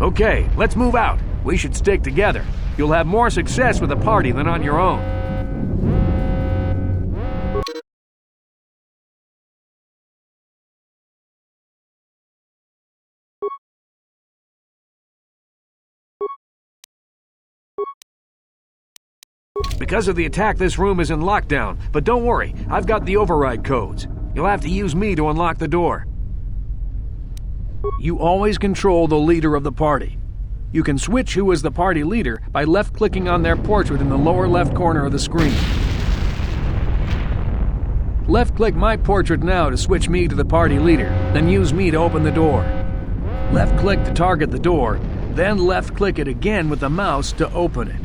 Okay, let's move out. We should stick together. You'll have more success with a party than on your own. Because of the attack, this room is in lockdown, but don't worry, I've got the override codes. You'll have to use me to unlock the door. You always control the leader of the party. You can switch who is the party leader by left-clicking on their portrait in the lower left corner of the screen. Left-click my portrait now to switch me to the party leader, then use me to open the door. Left-click to target the door, then left-click it again with the mouse to open it.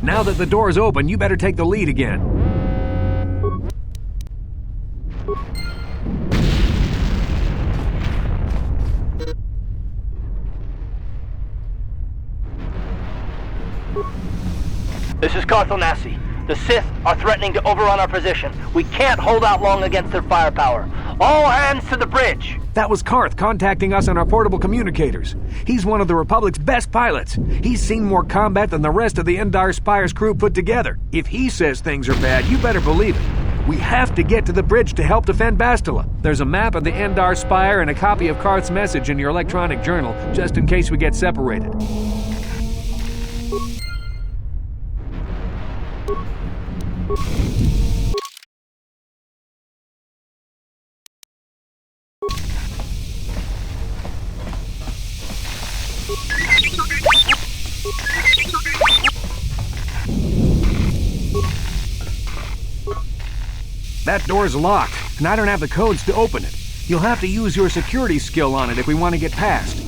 Now that the door's open, you better take the lead again. This is Carthel Nassi. The Sith are threatening to overrun our position. We can't hold out long against their firepower. All hands to the bridge! That was Carth contacting us on our portable communicators. He's one of the Republic's best pilots. He's seen more combat than the rest of the Endar Spire's crew put together. If he says things are bad, you better believe it. We have to get to the bridge to help defend Bastila. There's a map of the Endar Spire and a copy of Carth's message in your electronic journal, just in case we get separated. That door's locked, and I don't have the codes to open it. You'll have to use your security skill on it if we want to get past.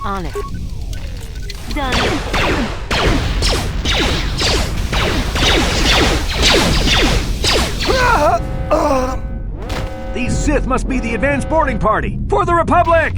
On it. Done. These Sith must be the advanced boarding party! For the Republic!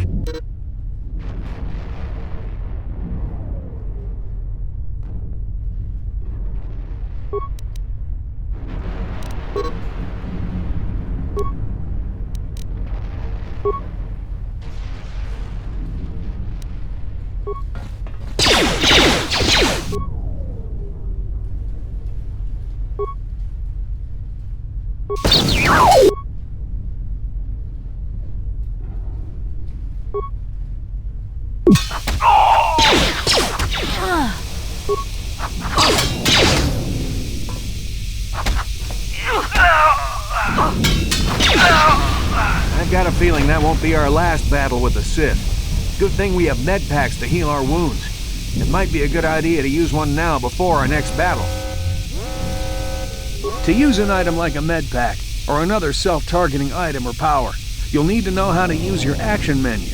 I've got a feeling that won't be our last battle with the Sith. Good thing we have med packs to heal our wounds. It might be a good idea to use one now before our next battle. To use an item like a med pack, or another self-targeting item or power, you'll need to know how to use your action menu.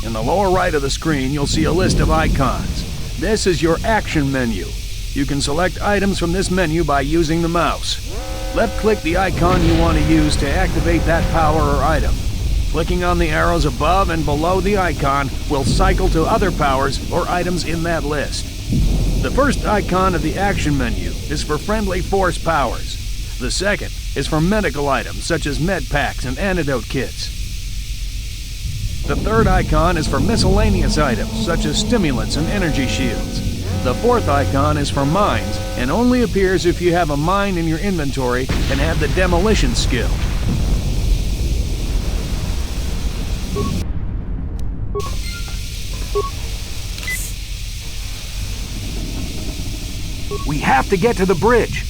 In the lower right of the screen, you'll see a list of icons. This is your action menu. You can select items from this menu by using the mouse. Left-click the icon you want to use to activate that power or item. Clicking on the arrows above and below the icon will cycle to other powers or items in that list. The first icon of the action menu is for friendly force powers. The second is for medical items such as med packs and antidote kits. The third icon is for miscellaneous items such as stimulants and energy shields. The fourth icon is for mines and only appears if you have a mine in your inventory and have the demolition skill. We have to get to the bridge.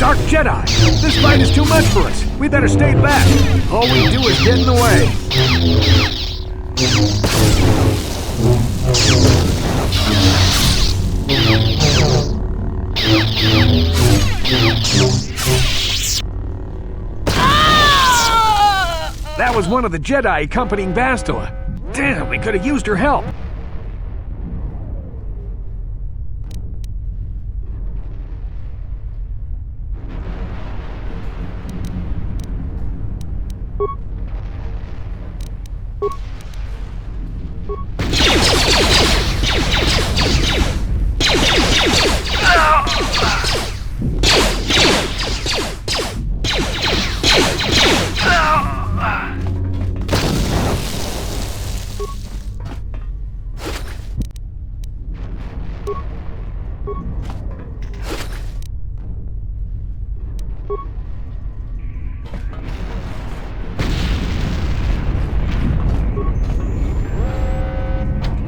Dark Jedi! This fight is too much for us. We better stay back. All we do is get in the way. That was one of the Jedi accompanying Bastila. Damn, we could have used her help.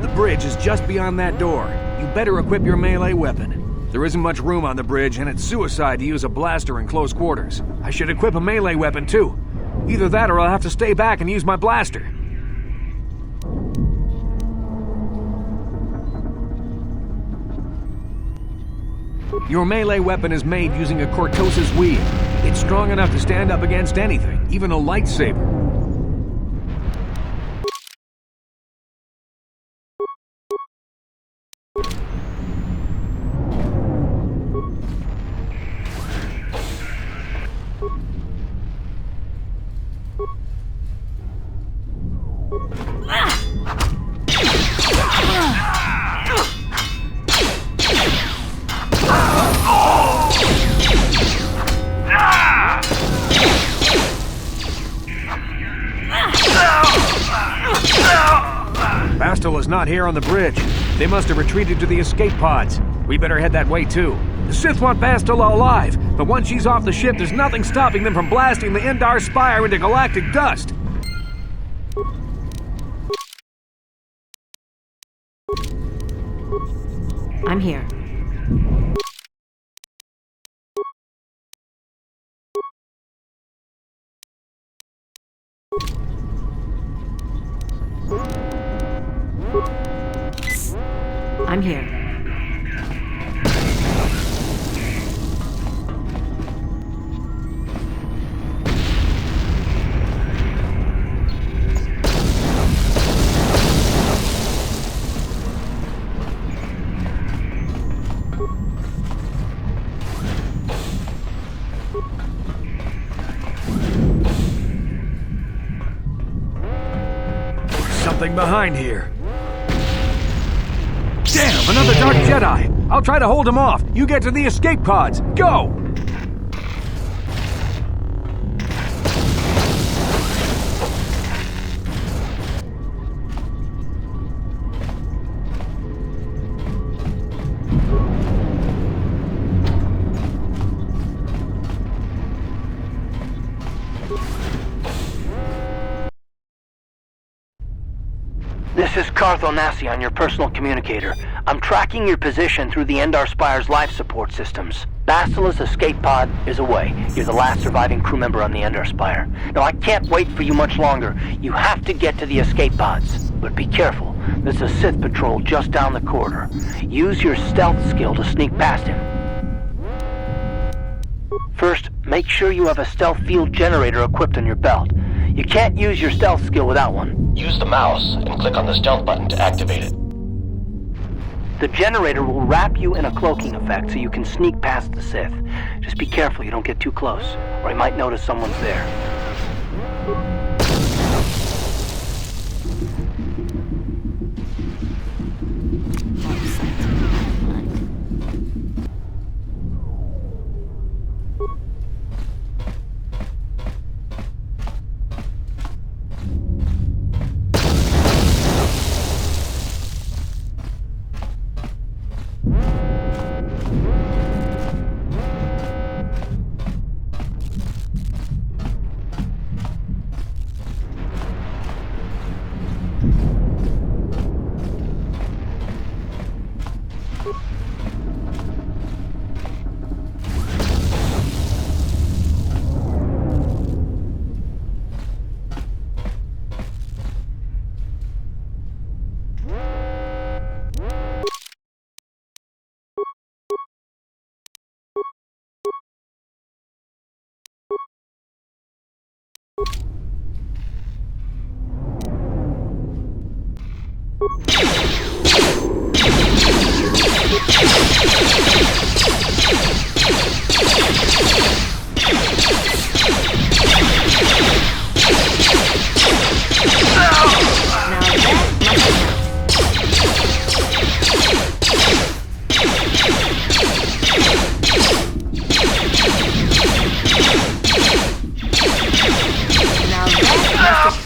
The bridge is just beyond that door. You better equip your melee weapon. There isn't much room on the bridge, and it's suicide to use a blaster in close quarters. I should equip a melee weapon, too. Either that or I'll have to stay back and use my blaster. Your melee weapon is made using a Cortosis weave. It's strong enough to stand up against anything, even a lightsaber. Bastila's not here on the bridge. They must have retreated to the escape pods. We better head that way too. The Sith want Bastila alive, but once she's off the ship, there's nothing stopping them from blasting the Endar Spire into galactic dust. I'm here. I'm here. Something behind here. Damn, another Dark Jedi! I'll try to hold him off. You get to the escape pods. Go! This is Cartho Nassi on your personal communicator. I'm tracking your position through the Endar Spire's life support systems. Bastila's escape pod is away. You're the last surviving crew member on the Endar Spire. Now, I can't wait for you much longer. You have to get to the escape pods. But be careful. There's a Sith patrol just down the corridor. Use your stealth skill to sneak past him. First, make sure you have a stealth field generator equipped on your belt. You can't use your stealth skill without one. Use the mouse and click on the stealth button to activate it. The generator will wrap you in a cloaking effect so you can sneak past the Sith. Just be careful you don't get too close, or he might notice someone's there.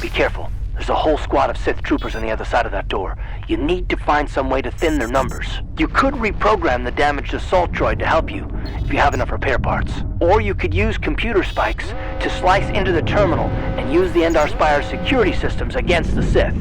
Be careful. There's a whole squad of Sith troopers on the other side of that door. You need to find some way to thin their numbers. You could reprogram the damaged assault droid to help you, if you have enough repair parts. Or you could use computer spikes to slice into the terminal and use the Endar Spire's security systems against the Sith.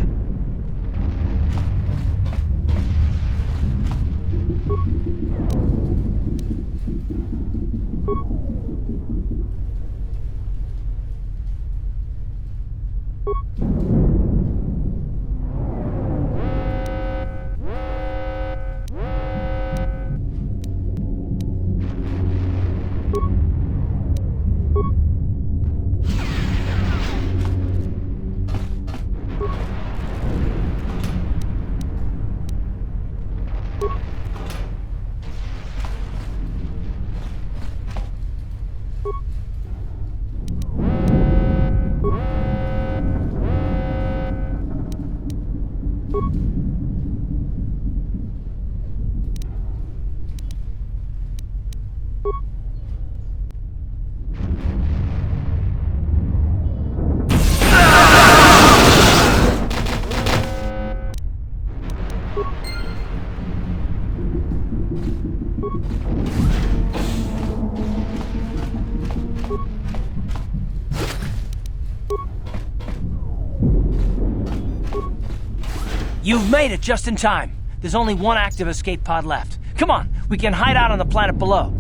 You've made it just in time. There's only one active escape pod left. Come on, we can hide out on the planet below.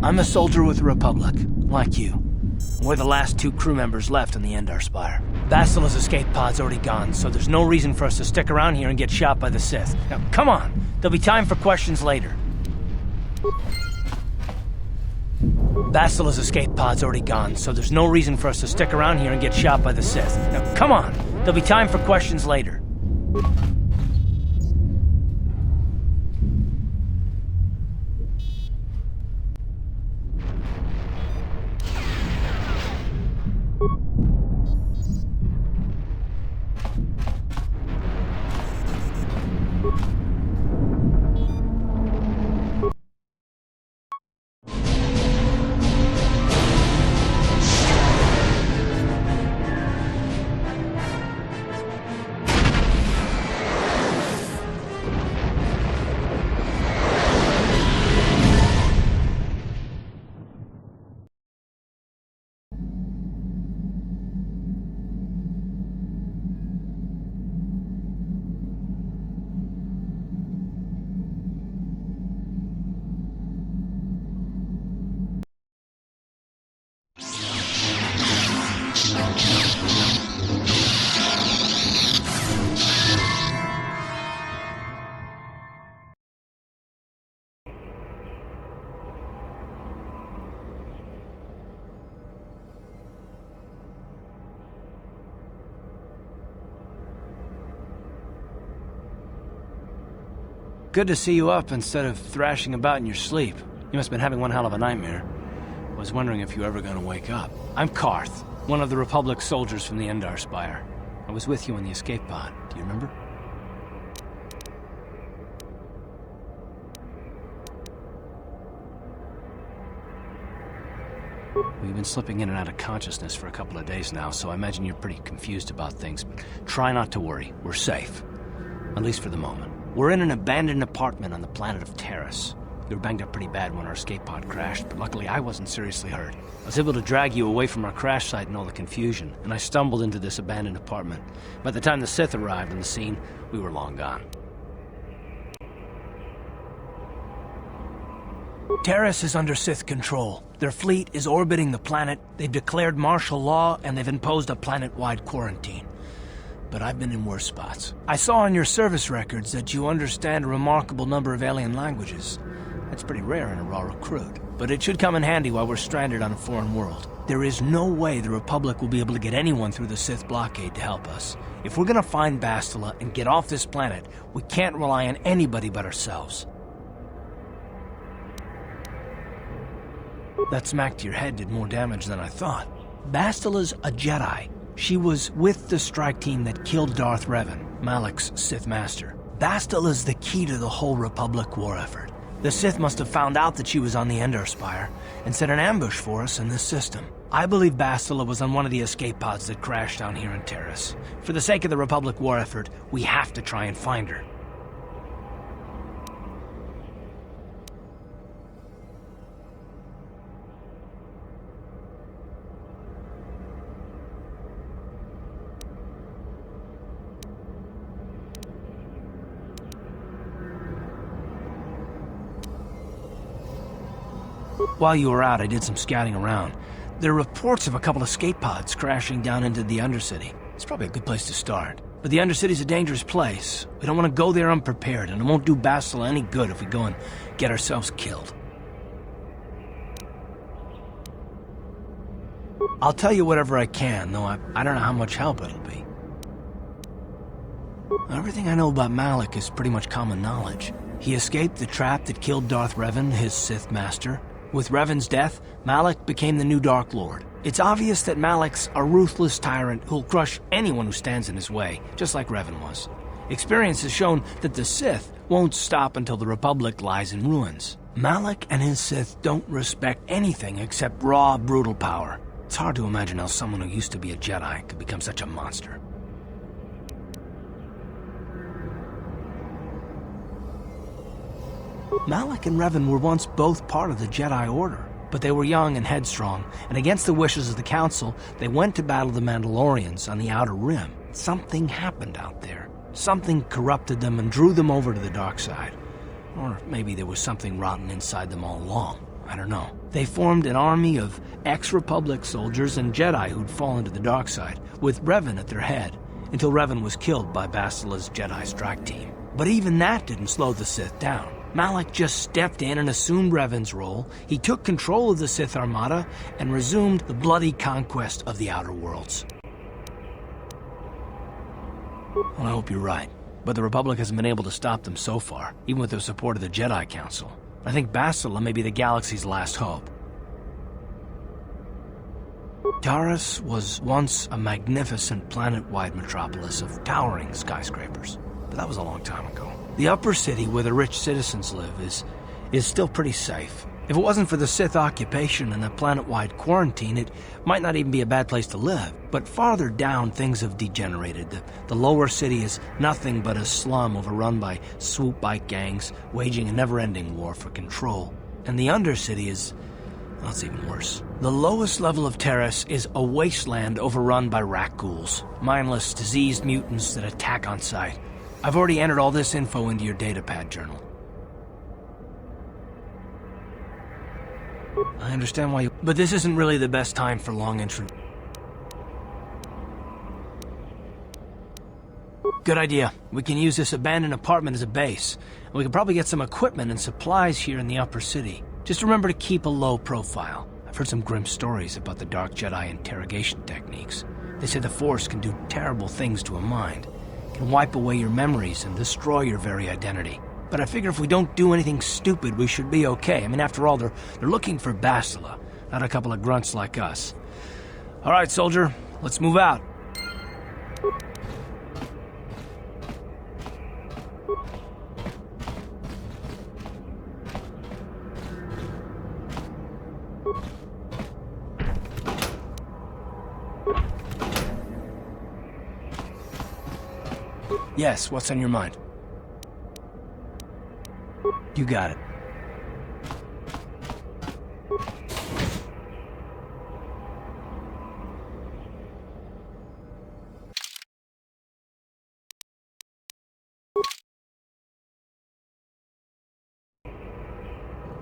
I'm a soldier with the Republic, like you. We're the last two crew members left on the Endar Spire. Bastila's escape pod's already gone, so there's no reason for us to stick around here and get shot by the Sith. Now, come on. There'll be time for questions later. Bastila's escape pod's already gone, so there's no reason for us to stick around here and get shot by the Sith. Now, come on. There'll be time for questions later. Good to see you up instead of thrashing about in your sleep. You must have been having one hell of a nightmare. I was wondering if you were ever going to wake up. I'm Carth, one of the Republic soldiers from the Endar Spire. I was with you in the escape pod. Do you remember? We've been slipping in and out of consciousness for a couple of days now, so I imagine you're pretty confused about things, but try not to worry. We're safe. At least for the moment. We're in an abandoned apartment on the planet of Taris. We were banged up pretty bad when our escape pod crashed, but luckily I wasn't seriously hurt. I was able to drag you away from our crash site and all the confusion, and I stumbled into this abandoned apartment. By the time the Sith arrived on the scene, we were long gone. Taris is under Sith control. Their fleet is orbiting the planet, they've declared martial law, and they've imposed a planet-wide quarantine. But I've been in worse spots. I saw on your service records that you understand a remarkable number of alien languages. That's pretty rare in a raw recruit. But it should come in handy while we're stranded on a foreign world. There is no way the Republic will be able to get anyone through the Sith blockade to help us. If we're gonna find Bastila and get off this planet, we can't rely on anybody but ourselves. That smack to your head did more damage than I thought. Bastila's a Jedi. She was with the strike team that killed Darth Revan, Malak's Sith Master. Bastila's the key to the whole Republic war effort. The Sith must have found out that she was on the Endar Spire and set an ambush for us in this system. I believe Bastila was on one of the escape pods that crashed down here in Terrace. For the sake of the Republic war effort, we have to try and find her. While you were out, I did some scouting around. There are reports of a couple escape pods crashing down into the Undercity. It's probably a good place to start. But the Undercity's a dangerous place. We don't want to go there unprepared, and it won't do Bastila any good if we go and get ourselves killed. I'll tell you whatever I can, though I don't know how much help it'll be. Everything I know about Malak is pretty much common knowledge. He escaped the trap that killed Darth Revan, his Sith Master. With Revan's death, Malak became the new Dark Lord. It's obvious that Malak's a ruthless tyrant who'll crush anyone who stands in his way, just like Revan was. Experience has shown that the Sith won't stop until the Republic lies in ruins. Malak and his Sith don't respect anything except raw, brutal power. It's hard to imagine how someone who used to be a Jedi could become such a monster. Malak and Revan were once both part of the Jedi Order, but they were young and headstrong, and against the wishes of the Council, they went to battle the Mandalorians on the Outer Rim. Something happened out there. Something corrupted them and drew them over to the dark side. Or maybe there was something rotten inside them all along. I don't know. They formed an army of ex-Republic soldiers and Jedi who'd fallen to the dark side, with Revan at their head, until Revan was killed by Bastila's Jedi strike team. But even that didn't slow the Sith down. Malak just stepped in and assumed Revan's role. He took control of the Sith Armada and resumed the bloody conquest of the Outer Worlds. Well, I hope you're right, but the Republic hasn't been able to stop them so far, even with the support of the Jedi Council. I think Bastila may be the galaxy's last hope. Taris was once a magnificent planet-wide metropolis of towering skyscrapers, but that was a long time ago. The upper city where the rich citizens live is still pretty safe. If it wasn't for the Sith occupation and the planet-wide quarantine, it might not even be a bad place to live. But farther down, things have degenerated. The lower city is nothing but a slum overrun by swoop bike gangs, waging a never-ending war for control. And the undercity is... well, it's even worse. The lowest level of Terrace is a wasteland overrun by rat ghouls, mindless, diseased mutants that attack on sight. I've already entered all this info into your datapad journal. I understand why you... but this isn't really the best time for long intro... Good idea. We can use this abandoned apartment as a base. And we can probably get some equipment and supplies here in the upper city. Just remember to keep a low profile. I've heard some grim stories about the Dark Jedi interrogation techniques. They say the Force can do terrible things to a mind. It can wipe away your memories and destroy your very identity. But I figure if we don't do anything stupid, we should be okay. I mean, after all, they're looking for Bastila, not a couple of grunts like us. All right, soldier, let's move out. Yes, what's on your mind? You got it.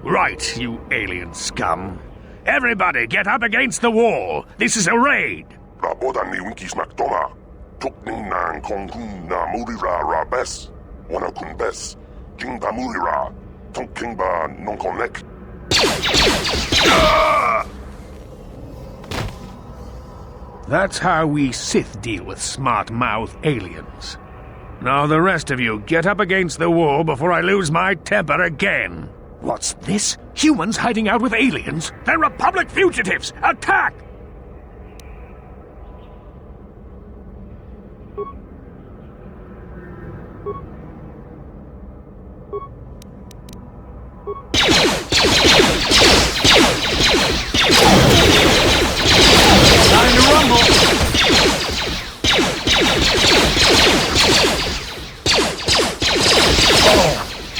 Right, you alien scum. Everybody get up against the wall. This is a raid. Rabodan ni winkis naktoma. Tukning nang kong kun na murira rabes. Wana kun bes. King da murira. talking ba non connect. That's how we Sith deal with smart-mouth aliens. Now the rest of you, get up against the wall before I lose my temper again. What's this? Humans hiding out with aliens? They're Republic fugitives! Attack! Time to rumble!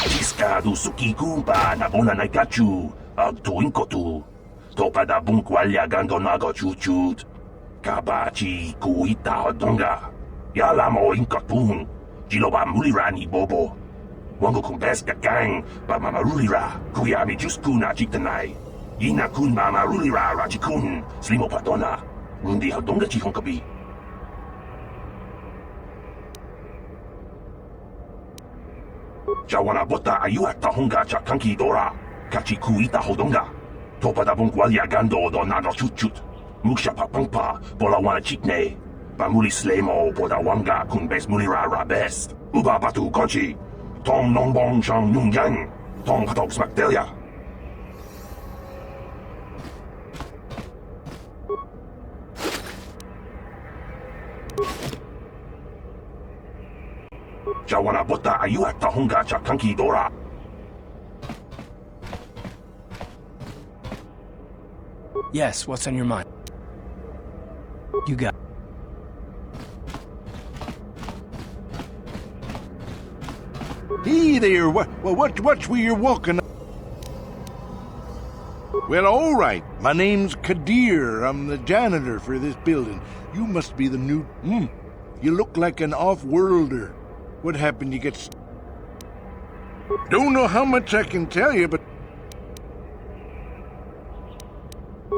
Discado Sukikumba na bona na kachu, agtuin ko tu. Topa da bunkwalya gando nago chuchut. Kabachi kuita hodonga. Yala mo inkatun. Jiloba mulirani bobo. Wango kumbeska gang, ba mamarulira, kuyami juskuna jiktanai. Ina kun mamarulira rajikun, slimo patona. Rundi hodonga chihonkabi. Jawana bota ayuata honga cha kanki dora. Kachi kuita hodonga. Topa da bunkwalya gando do nado chuchut. Muksha papangpa, bola wana chikne. Bamuli slemo boda wanga kun bes mulira rabes. Uba batu konchi. Tong nongbong shang nung yang. Tong hatok smakdelia. Jawana bota ayuata honga cha kanki dora. Yes, what's on your mind? You got... Hey there, watch where you're walking. Well, all right. My name's Kadir. I'm the janitor for this building. You must be the new... You look like an off-worlder. What happened? You get... Don't know how much I can tell you, but...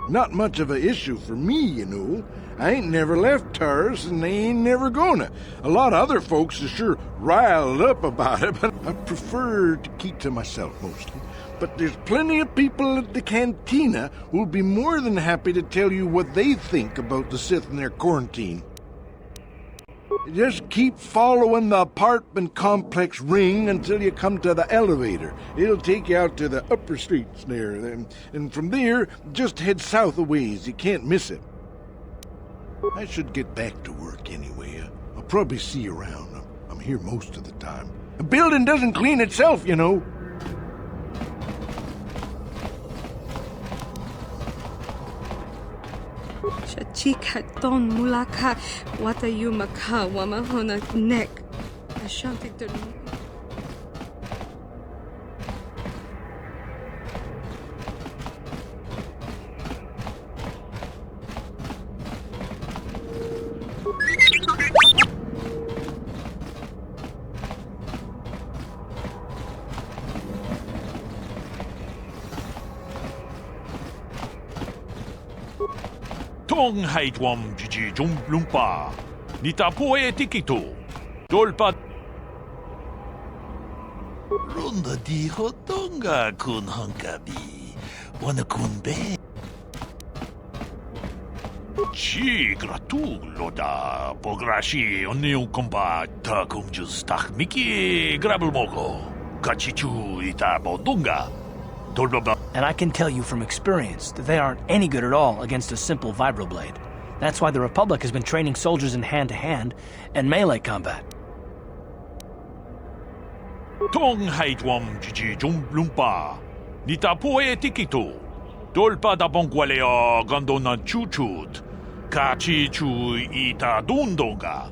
Not much of an issue for me, you know. I ain't never left Taurus, and they ain't never gonna. A lot of other folks are sure riled up about it, but I prefer to keep to myself mostly. But there's plenty of people at the cantina who'll be more than happy to tell you what they think about the Sith and their quarantine. Just keep following the apartment complex ring until you come to the elevator. It'll take you out to the upper streets there. And from there, just head south a ways. You can't miss it. I should get back to work anyway. I'll probably see you around. I'm here most of the time. A building doesn't clean itself, you know. Chika ton mulaka watayumaka wamahona neck. Ashantik to Tong haitwam jiji lumpa. Nita poe tikito. Dolpa. Ronda di hotonga kun honkabi. Wana kun be. Chi gratug loda. Pograshi oniu komba. Ta kumjus tak miki grabel moko. Kachichu ita bodunga. And I can tell you from experience that they aren't any good at all against a simple vibroblade. That's why the Republic has been training soldiers in hand-to-hand and melee combat. Tong haitwam jiji lumpa. Nita poe tikito. Dolpa da bonkwaleo gandona chuchut. Kachi chu ita dundonga.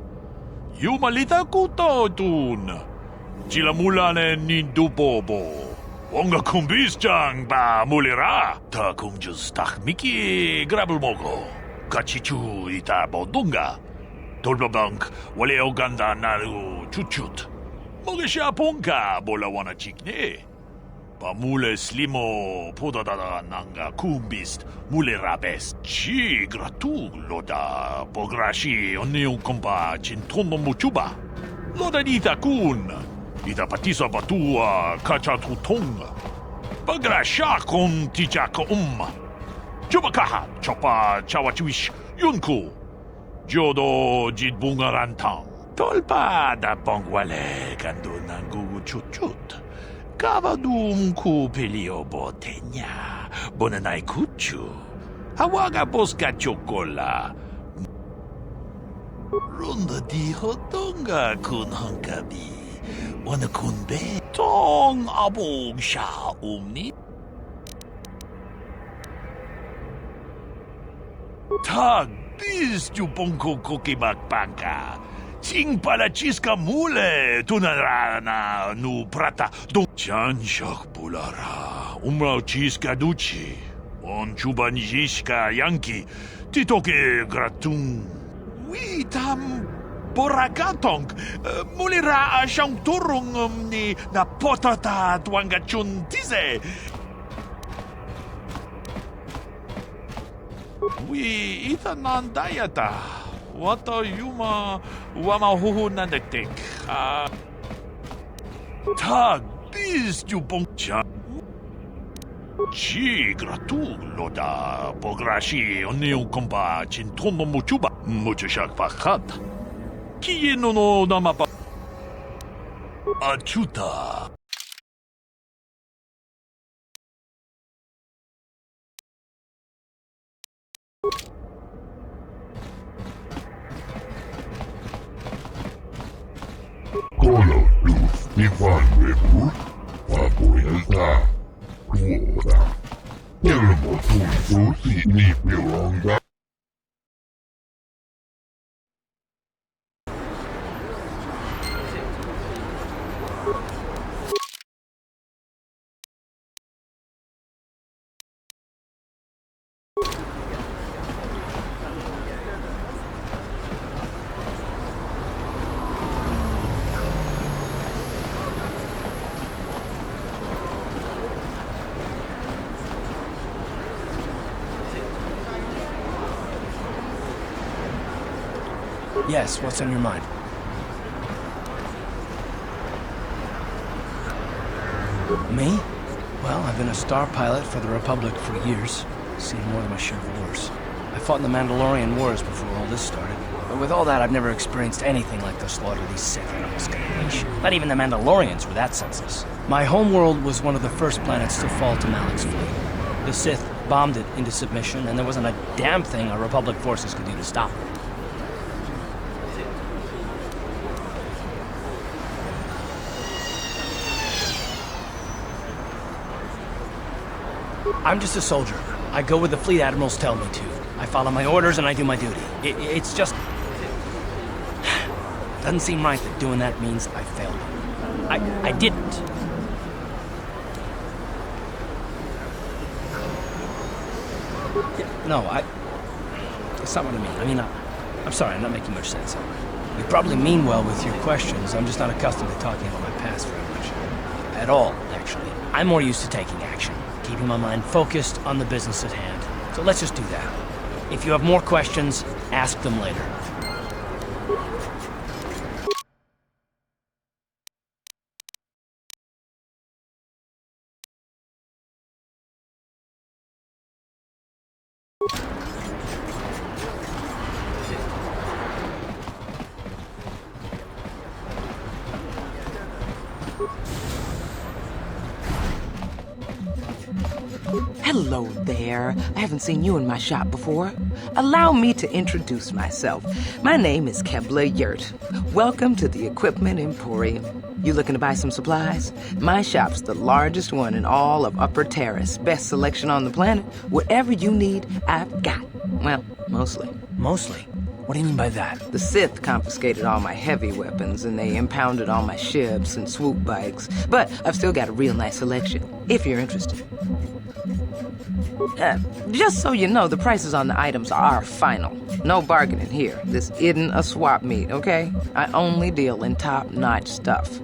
Yumalita kuto dun. Chilamulane nindubobo. Onga kumbisjang ba mulira. Ta kumjus tak miki grabel mogo. Kachichu ita bodunga. Tolbabank wale oganda naru chuchut. Mogesha ponka bola wana chikne. Pa mule slimo podadada nanga kumbist mulira best. Chi gratu loda pograshi oniu kompa chintomo muchuba. Loda dita kun. Ita patisa batua kacha tutonga. Pagrasha kon tijaka Chubakaha chopa chawachuish yunku. Jodo jid bungarantang. Tolpa da bongwale kando nangu chuchut. Kavadum ku pelio botenya. Bonanai kuchu. Hawaga boska chokola. Runda di hotonga kun hankabi. Wana kun be. Tong abog sha umni. Tag bis tu bonko koki magpanga. Sing pala chiska mule tunarana nu prata don chan shak bulara. Umrao chiska duchi. On chuban jishka yanki. Titoke gratung. Wi tam borakatong. Mulira siyang turong ni na potata tuangachun tise. Wi ita nandayata. Wata yuma wama huhu nandektek. Tag bis jupong chan. Chi gratug loda pograshi onneon kompa chintono muchuba mucho shak fakat. Kiye no namapa. Achuta. Color luz Ivan Webu, Fabuelta, Ruoda. Elmo Tunsu Sini Pironga. Yes, what's on your mind? Me? Well, I've been a star pilot for the Republic for years. Seen more than my share of wars. I fought in the Mandalorian Wars before all this started. But with all that, I've never experienced anything like the slaughter these Sith animals can unleash. Not even the Mandalorians were that senseless. My homeworld was one of the first planets to fall to Malak's fleet. The Sith bombed it into submission, and there wasn't a damn thing our Republic forces could do to stop it. I'm just a soldier. I go where the fleet admirals tell me to. I follow my orders and I do my duty. It's just... Doesn't seem right that doing that means I failed. I didn't. No, That's not what I mean. I mean, I'm sorry, I'm not making much sense. You probably mean well with your questions. I'm just not accustomed to talking about my past very much. At all, actually. I'm more used to taking action. Keeping my mind focused on the business at hand. So let's just do that. If you have more questions, ask them later. Hello there. I haven't seen you in my shop before. Allow me to introduce myself. My name is Kebla Yurt. Welcome to the Equipment Emporium. You looking to buy some supplies? My shop's the largest one in all of Upper Terrace. Best selection on the planet. Whatever you need, I've got. Well, mostly. Mostly? What do you mean by that? The Sith confiscated all my heavy weapons, and they impounded all my ships and swoop bikes. But I've still got a real nice selection, if you're interested. Just so you know, the prices on the items are final. No bargaining here. This isn't a swap meet, okay? I only deal in top-notch stuff.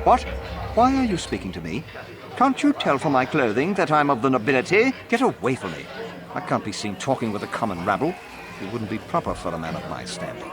What? Why are you speaking to me? Can't you tell from my clothing that I'm of the nobility? Get away from me. I can't be seen talking with the common rabble. It wouldn't be proper for a man of my standing.